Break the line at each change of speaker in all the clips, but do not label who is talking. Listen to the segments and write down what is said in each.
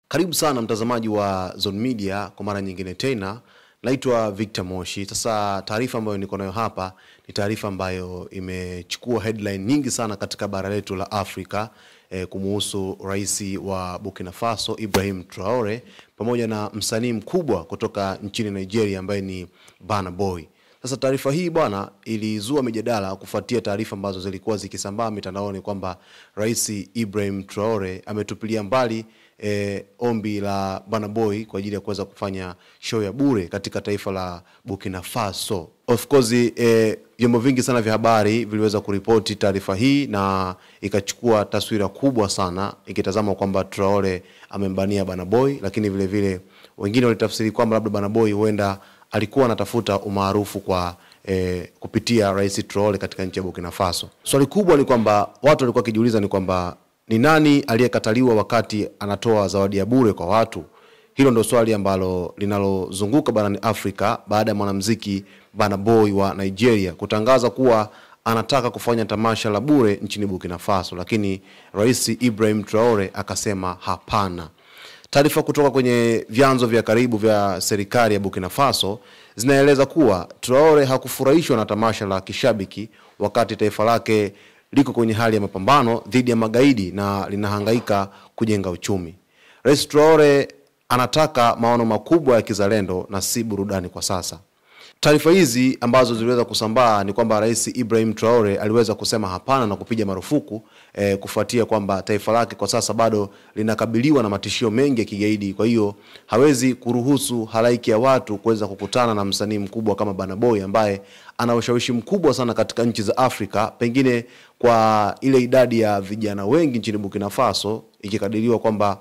Karibu sana mtazamaji wa Zone Media kwa mara nyingine tena. Naitwa Victor Moshi. Sasa taarifa ambayo niko nayo hapa ni taarifa ambayo imechukua headline nyingi sana katika bara letu la Afrika kumuhusu rais wa Burkina Faso Ibrahim Traore pamoja na msanii mkubwa kutoka nchini Nigeria ambaye ni Burna Boy. Sasa taarifa hii bwana ilizua mijadala kufuatia taarifa ambazo zilikuwa zikisambaa mitandaoni kwamba rais Ibrahim Traore ametupilia mbali ombi la Burna Boy kwa ajili ya kuweza kufanya show ya bure katika taifa la Burkina Faso. Of course vyombo vingi sana vya habari viliweza kuripoti taarifa hii na ikachukua taswira kubwa sana ikitazama kwamba Traore amembania Burna Boy, lakini vile vile wengine walitafsiri kwamba labda Burna Boy huenda alikuwa anatafuta umaarufu kwa kupitia rais Traore katika nchi ya Burkina Faso. Swali kubwa ni kwamba watu walikuwa kijiuliza ni kwamba ni nani aliyekataliwa wakati anatoa zawadi ya bure kwa watu? Hilo ndio swali ambalo linalozunguka barani Afrika baada ya mwanamuziki Burna Boy wa Nigeria kutangaza kuwa anataka kufanya tamasha la bure nchini Burkina Faso, lakini rais Ibrahim Traore akasema hapana. Taarifa kutoka kwenye vyanzo vya karibu vya serikali ya Burkina Faso zinaeleza kuwa Traore hakufurahishwa na tamasha la kishabiki wakati taifa lake liko kwenye hali ya mapambano dhidi ya magaidi na linahangaika kujenga uchumi. Rais Traore anataka maono makubwa ya kizalendo na si burudani kwa sasa. Taarifa hizi ambazo ziliweza kusambaa ni kwamba rais Ibrahim Traore aliweza kusema hapana na kupiga marufuku kufuatia kwamba taifa lake kwa sasa bado linakabiliwa na matishio mengi ya kigaidi. Kwa hiyo hawezi kuruhusu halaiki ya watu kuweza kukutana na msanii mkubwa kama Burna Boy ambaye ana ushawishi mkubwa sana katika nchi za Afrika, pengine kwa ile idadi ya vijana wengi nchini Burkina Faso ikikadiriwa kwamba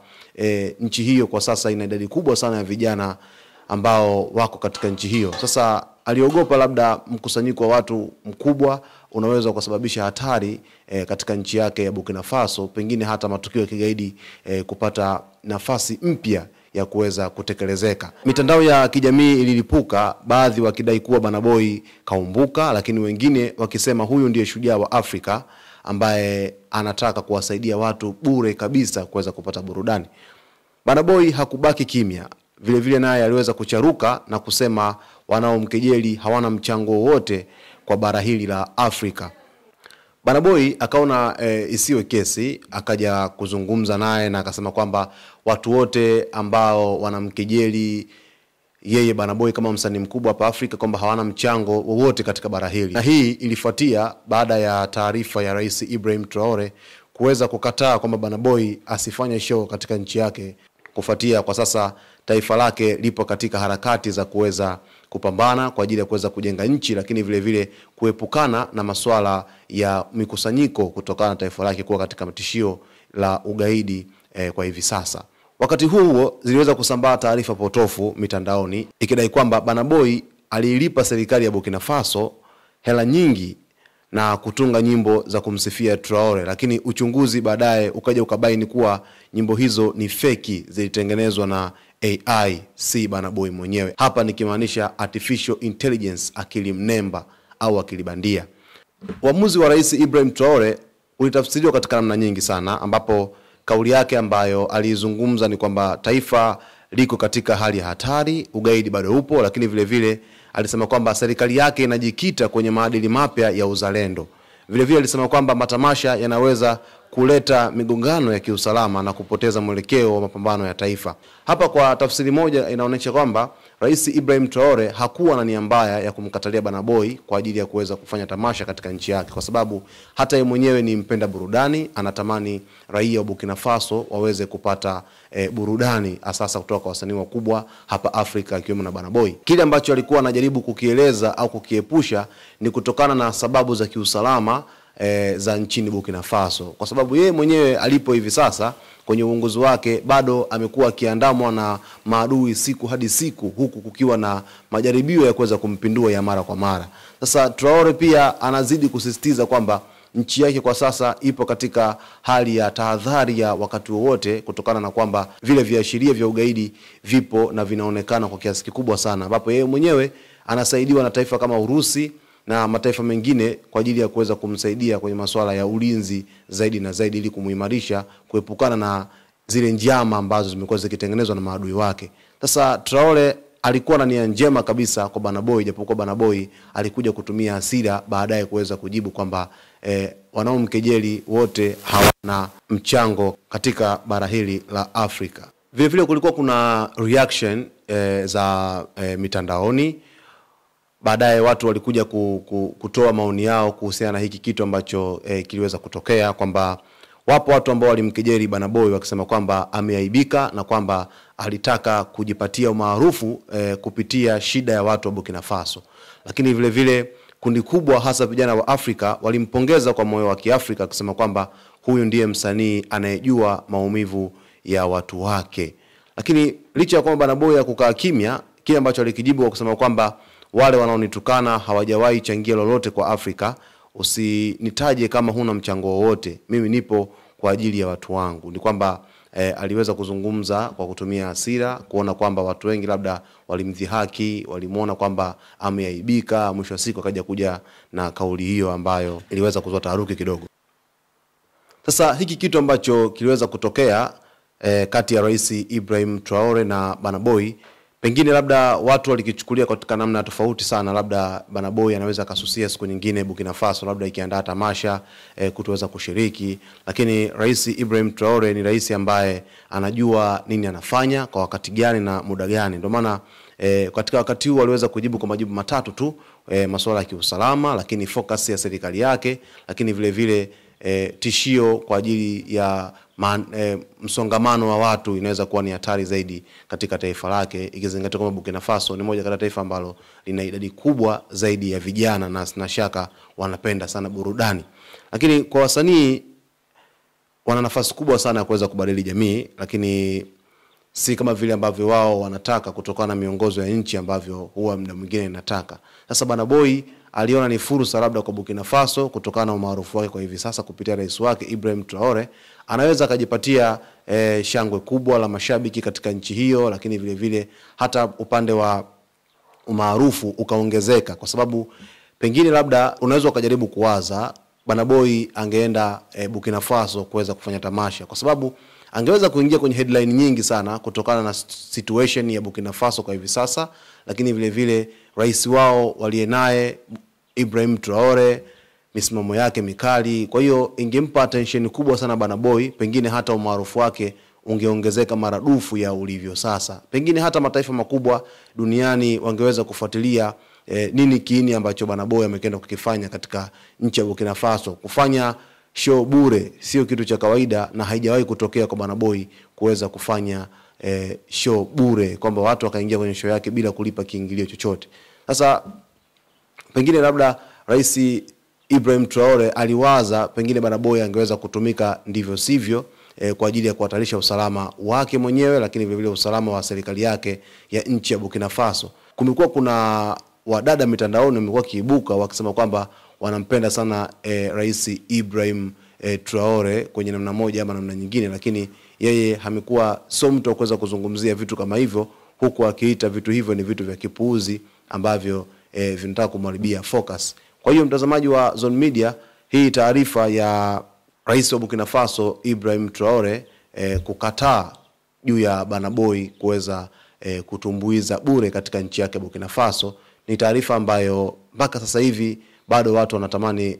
nchi hiyo kwa sasa ina idadi kubwa sana ya vijana ambao wako katika nchi hiyo. Sasa aliogopa labda mkusanyiko wa watu mkubwa unaweza kusababisha hatari katika nchi yake ya Burkina Faso, pengine hata matukio ya kigaidi kupata nafasi mpya ya kuweza kutekelezeka. Mitandao ya kijamii ililipuka, baadhi wakidai kuwa Burna Boy kaumbuka, lakini wengine wakisema huyu ndiye shujaa wa Afrika ambaye anataka kuwasaidia watu bure kabisa kuweza kupata burudani. Burna Boy hakubaki kimya. Vile vile naye aliweza kucharuka na kusema wanaomkejeli hawana mchango wote kwa bara hili la Afrika. Burna Boy akaona isiwe kesi, akaja kuzungumza naye na akasema kwamba watu wote ambao wanamkejeli yeye Burna Boy kama msanii mkubwa hapa Afrika kwamba hawana mchango wowote katika bara hili. Na hii ilifuatia baada ya taarifa ya rais Ibrahim Traore kuweza kukataa kwamba Burna Boy asifanye show katika nchi yake, kufuatia kwa sasa taifa lake lipo katika harakati za kuweza kupambana kwa ajili ya kuweza kujenga nchi, lakini vile vile kuepukana na masuala ya mikusanyiko kutokana na taifa lake kuwa katika matishio la ugaidi kwa hivi sasa. Wakati huo ziliweza kusambaa taarifa potofu mitandaoni ikidai kwamba Burna Boy alilipa serikali ya Burkina Faso hela nyingi na kutunga nyimbo za kumsifia Traore, lakini uchunguzi baadaye ukaja ukabaini kuwa nyimbo hizo ni feki, zilitengenezwa na AI, si Burna Boy mwenyewe. Hapa nikimaanisha artificial intelligence, akili mnemba au akili bandia. Uamuzi wa rais Ibrahim Traore ulitafsiriwa katika namna nyingi sana, ambapo kauli yake ambayo alizungumza ni kwamba taifa liko katika hali ya hatari, ugaidi bado upo, lakini vile vile alisema kwamba serikali yake inajikita kwenye maadili mapya ya uzalendo. Vile vile alisema kwamba matamasha yanaweza kuleta migongano ya kiusalama na kupoteza mwelekeo wa mapambano ya taifa. Hapa kwa tafsiri moja inaonyesha kwamba rais Ibrahim Traore hakuwa na nia mbaya ya kumkatalia Burna Boy kwa ajili ya kuweza kufanya tamasha katika nchi yake, kwa sababu hata yeye mwenyewe ni mpenda burudani, anatamani raia wa Burkina Faso waweze kupata burudani asasa kutoka kwa wasanii wakubwa hapa Afrika ikiwemo na Burna Boy. Kile ambacho alikuwa anajaribu kukieleza au kukiepusha ni kutokana na sababu za kiusalama za nchini Burkina Faso, kwa sababu yeye mwenyewe alipo hivi sasa kwenye uongozi wake bado amekuwa akiandamwa na maadui siku hadi siku, huku kukiwa na majaribio ya kuweza kumpindua ya mara kwa mara. Sasa Traore pia anazidi kusisitiza kwamba nchi yake kwa sasa ipo katika hali ya tahadhari ya wakati wote, kutokana na kwamba vile viashiria vya ugaidi vipo na vinaonekana kwa kiasi kikubwa sana, ambapo yeye mwenyewe anasaidiwa na taifa kama Urusi na mataifa mengine kwa ajili ya kuweza kumsaidia kwenye masuala ya ulinzi zaidi na zaidi ili kumuimarisha kuepukana na zile njama ambazo zimekuwa zikitengenezwa na maadui wake. Sasa Traore alikuwa na nia njema kabisa kwa Burna Boy, japokuwa Burna Boy alikuja kutumia hasira baadaye kuweza kujibu kwamba wanaomkejeli wote hawana mchango katika bara hili la Afrika. Vile vile kulikuwa kuna reaction za mitandaoni. Baadaye watu walikuja kutoa maoni yao kuhusiana na hiki kitu ambacho kiliweza kutokea, kwamba wapo watu ambao walimkejeli Burna Boy wakisema kwamba ameaibika na kwamba alitaka kujipatia umaarufu kupitia shida ya watu wa Burkina Faso. Lakini vile vile kundi kubwa hasa vijana wa Afrika walimpongeza kwa moyo wa Kiafrika akisema kwamba huyu ndiye msanii anayejua maumivu ya watu wake. Lakini licha ya kwamba Burna Boy kukaa kimya, kile ambacho alikijibu kwa kusema kwamba wale wanaonitukana hawajawahi changia lolote kwa Afrika, usinitaje kama huna mchango wowote, mimi nipo kwa ajili ya watu wangu. Ni kwamba aliweza kuzungumza kwa kutumia hasira, kuona kwamba watu wengi labda walimdhihaki, walimuona kwamba ameaibika, mwisho wa siku akaja kuja na kauli hiyo ambayo iliweza kuzua taharuki kidogo. Sasa hiki kitu ambacho kiliweza kutokea kati ya Rais Ibrahim Traore na Burna Boy, pengine labda watu walikichukulia katika namna tofauti sana. Labda Burna Boy anaweza kasusia siku nyingine Burkina Faso labda ikiandaa tamasha kutoweza kushiriki, lakini Rais Ibrahim Traore ni rais ambaye anajua nini anafanya kwa wakati gani na muda gani. Ndio maana katika wakati huu aliweza kujibu kwa majibu matatu tu, masuala ya kiusalama, lakini focus ya serikali yake, lakini vile vile tishio kwa ajili ya msongamano wa watu inaweza kuwa ni hatari zaidi katika taifa lake, ikizingatia kwamba Burkina Faso ni moja kati ya taifa ambalo lina idadi kubwa zaidi ya vijana na sina shaka wanapenda sana burudani. Lakini kwa wasanii wana nafasi kubwa sana ya kuweza kubadili jamii, lakini si kama vile ambavyo wao wanataka kutokana na miongozo ya nchi ambavyo huwa muda mwingine inataka. Sasa Burna Boy aliona ni fursa labda kwa Burkina Faso kutokana na umaarufu wake kwa hivi sasa kupitia rais wake Ibrahim Traore, anaweza kujipatia shangwe kubwa la mashabiki katika nchi hiyo, lakini vile vile hata upande wa umaarufu ukaongezeka, kwa sababu pengine labda unaweza ukajaribu kuwaza Burna Boy angeenda Burkina Faso kuweza kufanya tamasha, kwa sababu angeweza kuingia kwenye headline nyingi sana kutokana na situation ya Burkina Faso kwa hivi sasa, lakini vile vile rais wao walienaye Ibrahim Traore misimamo yake mikali. Kwa hiyo ingempa attention kubwa sana Burna Boy, pengine hata umaarufu wake ungeongezeka maradufu ya ulivyo sasa. Pengine hata mataifa makubwa duniani wangeweza kufuatilia nini kiini ambacho Burna Boy amekwenda kukifanya katika nchi ya Burkina Faso. Kufanya show bure sio kitu cha kawaida, na haijawahi kutokea kwa Burna Boy kuweza kufanya show bure, kwamba watu wakaingia kwenye show yake bila kulipa kiingilio chochote. Sasa pengine labda Rais Ibrahim Traore aliwaza pengine Burna Boy angeweza kutumika ndivyo sivyo kwa ajili ya kuhatarisha usalama wake mwenyewe, lakini vile vile usalama wa serikali yake ya nchi ya Burkina Faso. Kumekuwa kuna wadada mitandaoni wamekuwa kiibuka wakisema kwamba wanampenda sana Rais Ibrahim Traore kwenye namna moja ama namna nyingine, lakini yeye hamekuwa so mtu kuweza kuzungumzia vitu kama hivyo, huku akiita vitu hivyo ni vitu vya kipuuzi ambavyo vinataka kumharibia focus. Kwa hiyo mtazamaji wa Zone Media, hii taarifa ya Rais wa Burkina Faso Ibrahim Traore kukataa juu ya Burna Boy kuweza kutumbuiza bure katika nchi yake Burkina Faso ni taarifa ambayo mpaka sasa hivi bado watu wanatamani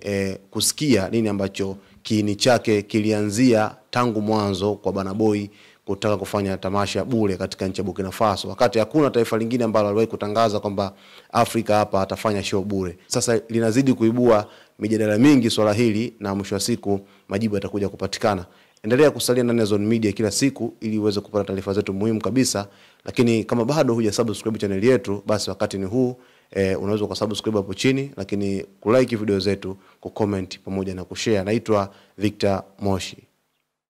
kusikia nini ambacho kiini chake kilianzia tangu mwanzo kwa Burna Boy kutaka kufanya tamasha bure katika nchi ya Burkina Faso, wakati hakuna taifa lingine ambalo aliwahi kutangaza kwamba Afrika hapa atafanya show bure. Sasa linazidi kuibua mijadala mingi swala hili, na mwisho wa siku majibu yatakuja kupatikana. Endelea kusalia ndani ya Zone Media kila siku ili uweze kupata taarifa zetu muhimu kabisa, lakini kama bado hujasubscribe channel yetu, basi wakati ni huu. Unaweza kusubscribe hapo chini, lakini kulike video zetu, kucomment pamoja na kushare. Naitwa Victor Moshi.